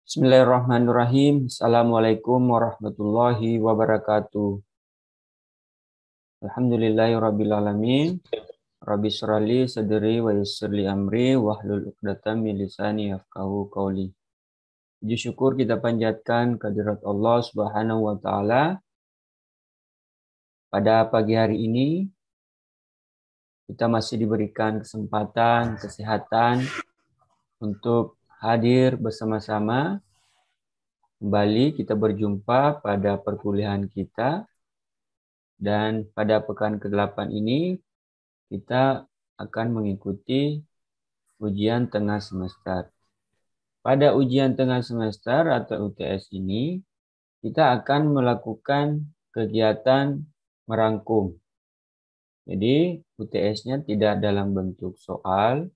Bismillahirrahmanirrahim. Assalamualaikum warahmatullahi wabarakatuh. Alhamdulillahirrabbilalamin. Rabbi syrahli sadri wa yassirli amri wahlul 'uqdatam min lisani yafqahu qawli. Puji syukur kita panjatkan kehadirat Allah Subhanahu wa taala. Pada pagi hari ini kita masih diberikan kesempatan, kesehatan untuk hadir bersama-sama. Kembali kita berjumpa pada perkuliahan kita, dan pada pekan ke-8 ini kita akan mengikuti ujian tengah semester. Pada ujian tengah semester atau UTS ini kita akan melakukan kegiatan merangkum. Jadi UTS-nya tidak dalam bentuk soal,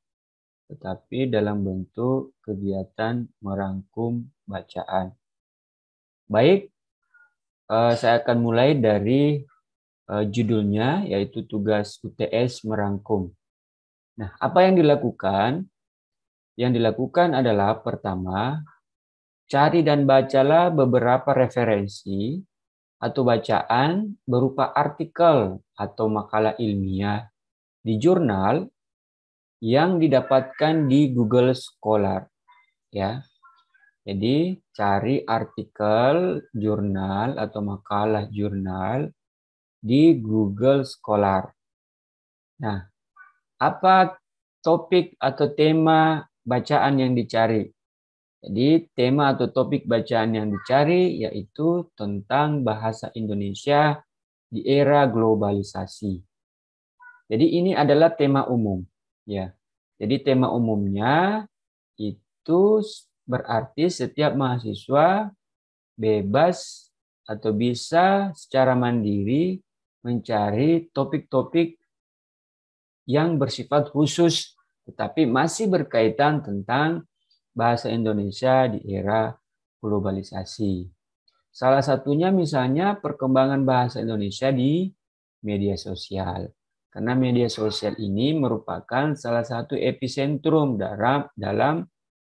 tetapi dalam bentuk kegiatan merangkum bacaan. Baik, saya akan mulai dari judulnya, yaitu tugas UTS merangkum. Nah, apa yang dilakukan? Yang dilakukan adalah pertama, cari dan bacalah beberapa referensi atau bacaan berupa artikel atau makalah ilmiah di jurnal yang didapatkan di Google Scholar, ya. Jadi cari artikel jurnal atau makalah jurnal di Google Scholar. Nah, apa topik atau tema bacaan yang dicari? Jadi tema atau topik bacaan yang dicari yaitu tentang bahasa Indonesia di era globalisasi. Jadi ini adalah tema umum, ya. Jadi tema umumnya itu berarti setiap mahasiswa bebas atau bisa secara mandiri mencari topik-topik yang bersifat khusus, tetapi masih berkaitan tentang bahasa Indonesia di era globalisasi. Salah satunya misalnya perkembangan bahasa Indonesia di media sosial. Karena media sosial ini merupakan salah satu epicentrum dalam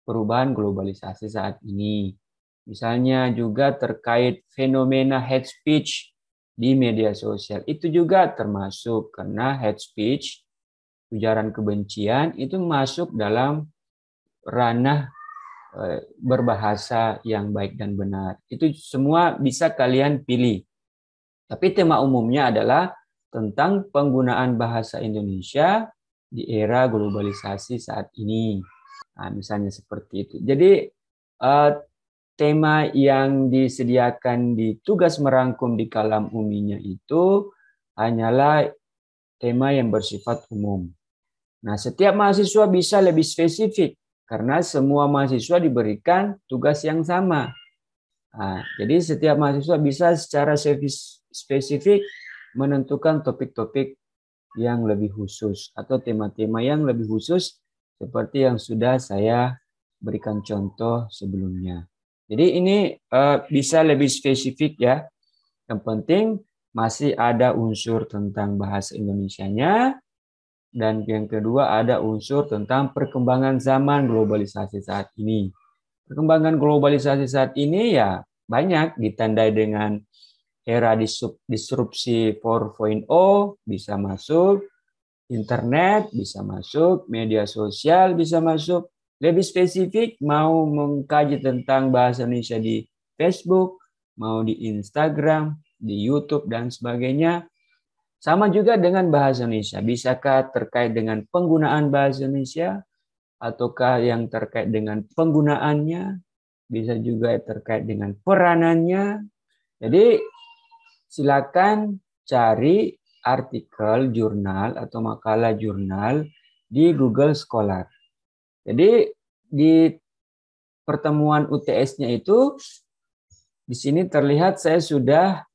perubahan globalisasi saat ini. Misalnya juga terkait fenomena hate speech di media sosial. Itu juga termasuk karena hate speech, ujaran kebencian, itu masuk dalam ranah berbahasa yang baik dan benar. Itu semua bisa kalian pilih. Tapi tema umumnya adalah tentang penggunaan bahasa Indonesia di era globalisasi saat ini. Nah, misalnya seperti itu. Jadi tema yang disediakan di tugas merangkum di kalam uminya itu hanyalah tema yang bersifat umum. Nah, setiap mahasiswa bisa lebih spesifik karena semua mahasiswa diberikan tugas yang sama. Nah, jadi setiap mahasiswa bisa secara spesifik menentukan topik-topik yang lebih khusus atau tema-tema yang lebih khusus seperti yang sudah saya berikan contoh sebelumnya. Jadi ini bisa lebih spesifik ya. Yang penting masih ada unsur tentang bahasa Indonesianya, dan yang kedua ada unsur tentang perkembangan zaman globalisasi saat ini. Perkembangan globalisasi saat ini ya banyak ditandai dengan era disrupsi 4.0 bisa masuk, internet bisa masuk, media sosial bisa masuk. Lebih spesifik mau mengkaji tentang bahasa Indonesia di Facebook, mau di Instagram, di YouTube dan sebagainya. Sama juga dengan bahasa Indonesia. Bisakah terkait dengan penggunaan bahasa Indonesia ataukah yang terkait dengan penggunaannya? Bisa juga terkait dengan peranannya. Jadi silakan cari artikel jurnal atau makalah jurnal di Google Scholar. Jadi di pertemuan UTS-nya itu di sini terlihat saya sudah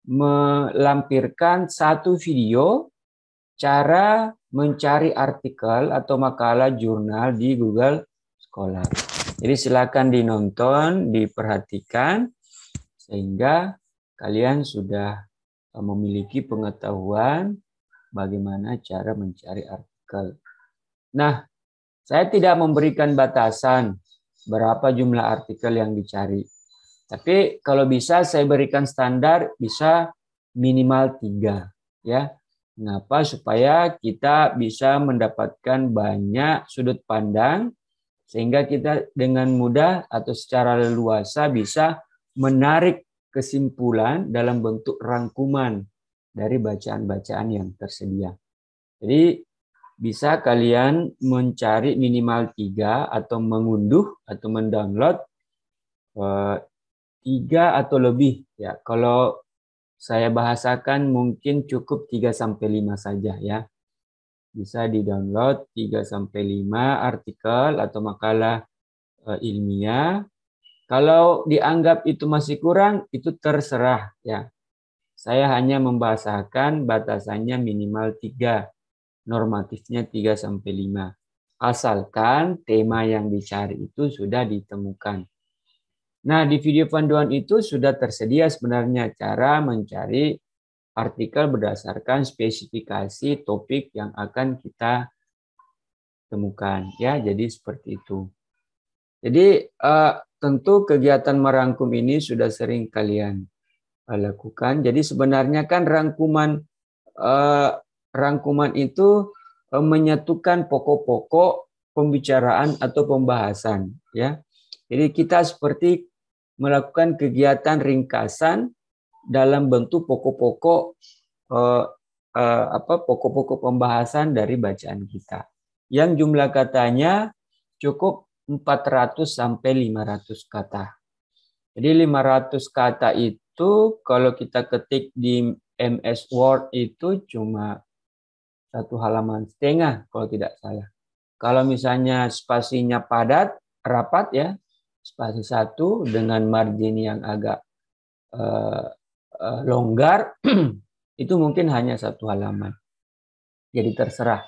melampirkan satu video cara mencari artikel atau makalah jurnal di Google Scholar. Jadi silakan dinonton, diperhatikan sehingga kalian sudah memiliki pengetahuan bagaimana cara mencari artikel. Nah, saya tidak memberikan batasan berapa jumlah artikel yang dicari. Tapi kalau bisa saya berikan standar bisa minimal 3 ya. Mengapa? Supaya kita bisa mendapatkan banyak sudut pandang sehingga kita dengan mudah atau secara leluasa bisa menarik kesimpulan dalam bentuk rangkuman dari bacaan-bacaan yang tersedia. Jadi bisa kalian mencari minimal 3 atau mengunduh atau mendownload 3 atau lebih ya. Kalau saya bahasakan mungkin cukup 3-5 saja ya. Bisa di-download 3-5 artikel atau makalah ilmiah. Kalau dianggap itu masih kurang, itu terserah ya. Saya hanya membahasakan batasannya minimal 3, normatifnya 3-5. Asalkan tema yang dicari itu sudah ditemukan. Nah, di video panduan itu sudah tersedia sebenarnya cara mencari artikel berdasarkan spesifikasi topik yang akan kita temukan ya. Jadi seperti itu. Jadi tentu kegiatan merangkum ini sudah sering kalian lakukan. Jadi sebenarnya kan rangkuman itu menyatukan pokok-pokok pembicaraan atau pembahasan ya. Jadi kita seperti melakukan kegiatan ringkasan dalam bentuk pokok-pokok pokok-pokok pembahasan dari bacaan kita. Yang jumlah katanya cukup 400 sampai 500 kata. Jadi 500 kata itu kalau kita ketik di MS Word itu cuma 1,5 halaman kalau tidak salah. Kalau misalnya spasinya padat, rapat ya, spasi 1 dengan margin yang agak longgar, itu mungkin hanya 1 halaman. Jadi terserah.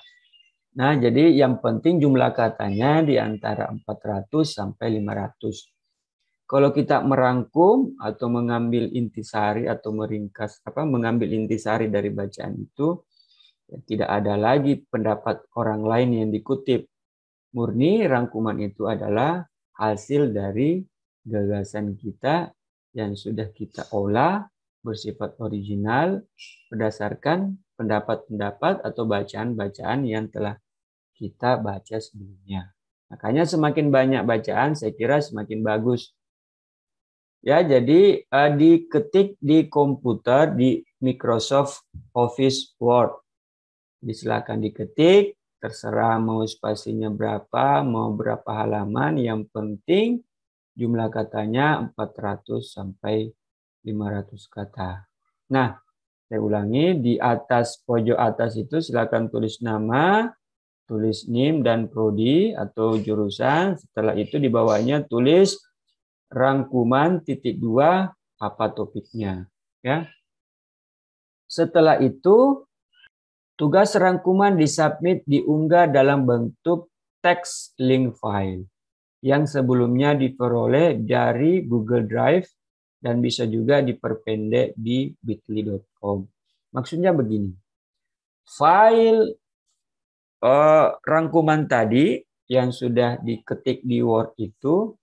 Nah, jadi yang penting jumlah katanya di antara 400 sampai 500. Kalau kita merangkum atau mengambil intisari atau mengambil intisari dari bacaan itu, ya, tidak ada lagi pendapat orang lain yang dikutip. Murni rangkuman itu adalah hasil dari gagasan kita yang sudah kita olah bersifat original berdasarkan pendapat-pendapat atau bacaan-bacaan yang telah kita baca sebelumnya. Makanya semakin banyak bacaan, saya kira semakin bagus. Ya, jadi diketik di komputer di Microsoft Office Word. Silakan diketik, terserah mau spasinya berapa, mau berapa halaman, yang penting jumlah katanya 400 sampai 500 kata. Nah, saya ulangi, di atas pojok atas itu silakan tulis nama, tulis NIM dan prodi atau jurusan. Setelah itu di bawahnya tulis rangkuman (2) apa topiknya ya. Setelah itu tugas rangkuman disubmit diunggah dalam bentuk teks link file yang sebelumnya diperoleh dari Google Drive dan bisa juga diperpendek di bit.ly.com. Maksudnya begini. File rangkuman tadi yang sudah diketik di Word itu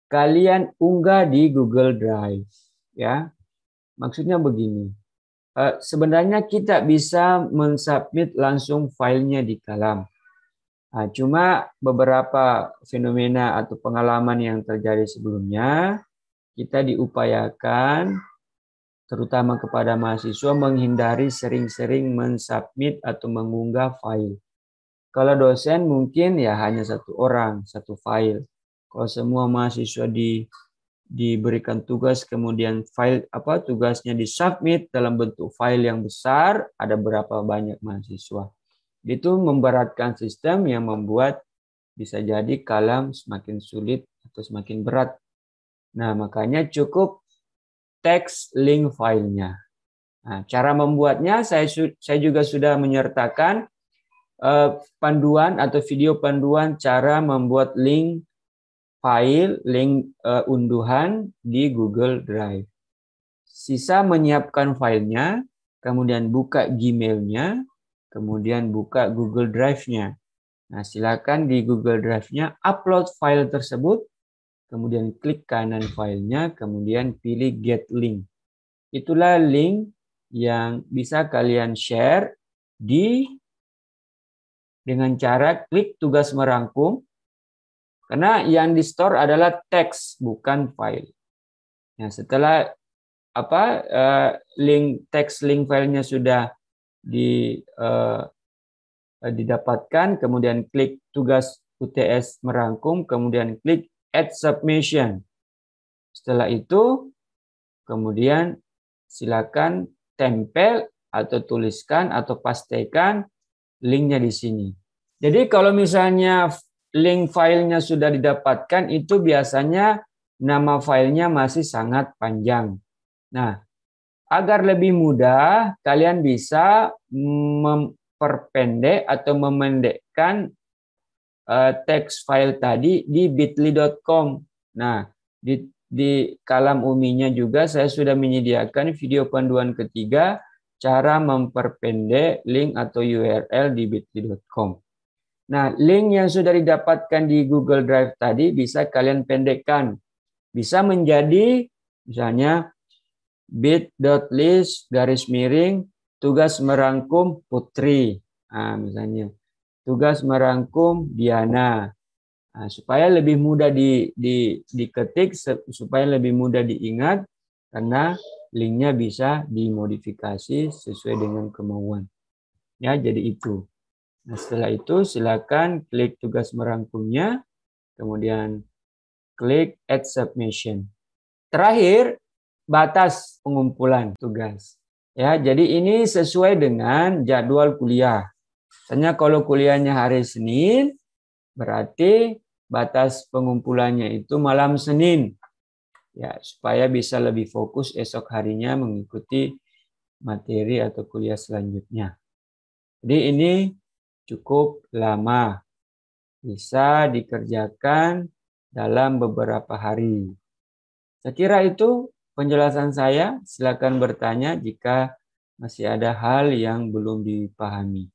kalian unggah di Google Drive ya. Maksudnya begini. Sebenarnya kita bisa mensubmit langsung filenya di Kalam. Cuma beberapa fenomena atau pengalaman yang terjadi sebelumnya, kita diupayakan terutama kepada mahasiswa menghindari sering-sering mensubmit atau mengunggah file. Kalau dosen mungkin ya hanya 1 orang, 1 file. Kalau semua mahasiswa diberikan tugas kemudian tugasnya disubmit dalam bentuk file yang besar, ada berapa banyak mahasiswa. Itu memberatkan sistem yang membuat bisa jadi Kalam semakin sulit atau semakin berat. Nah, makanya cukup teks link filenya. Nah, cara membuatnya saya juga sudah menyertakan panduan atau video panduan cara membuat link file, link unduhan di Google Drive. Sisa menyiapkan filenya, kemudian buka Gmail-nya, kemudian buka Google Drive-nya. Nah, silakan di Google Drive-nya upload file tersebut kemudian klik kanan filenya, kemudian pilih Get Link. Itulah link yang bisa kalian share dengan cara klik tugas merangkum, karena yang di store adalah teks bukan file. Nah, setelah link filenya sudah didapatkan, kemudian klik tugas UTS merangkum, kemudian klik Add Submission. Setelah itu, kemudian silakan tempel atau tuliskan atau pastekan linknya di sini. Jadi kalau misalnya link filenya sudah didapatkan, itu biasanya nama filenya masih sangat panjang. Nah, agar lebih mudah, kalian bisa memperpendek atau memendekkan teks file tadi di bit.ly.com. Nah, di kalam UMI-nya juga saya sudah menyediakan video panduan ketiga cara memperpendek link atau URL di bit.ly.com. Nah, link yang sudah didapatkan di Google Drive tadi bisa kalian pendekkan. Bisa menjadi misalnya bit.ly/tugas merangkum Putri. Nah, misalnya tugas merangkum Diana. Nah, supaya lebih mudah diketik, supaya lebih mudah diingat, karena linknya bisa dimodifikasi sesuai dengan kemauan. Ya, jadi itu. Nah, setelah itu silakan klik tugas merangkumnya, kemudian klik Add Submission. Terakhir, batas pengumpulan tugas. Ya, jadi ini sesuai dengan jadwal kuliah. Misalnya kalau kuliahnya hari Senin, berarti batas pengumpulannya itu malam Senin. Ya, supaya bisa lebih fokus esok harinya mengikuti materi atau kuliah selanjutnya. Jadi ini cukup lama. Bisa dikerjakan dalam beberapa hari. Saya kira itu penjelasan saya. Silakan bertanya jika masih ada hal yang belum dipahami.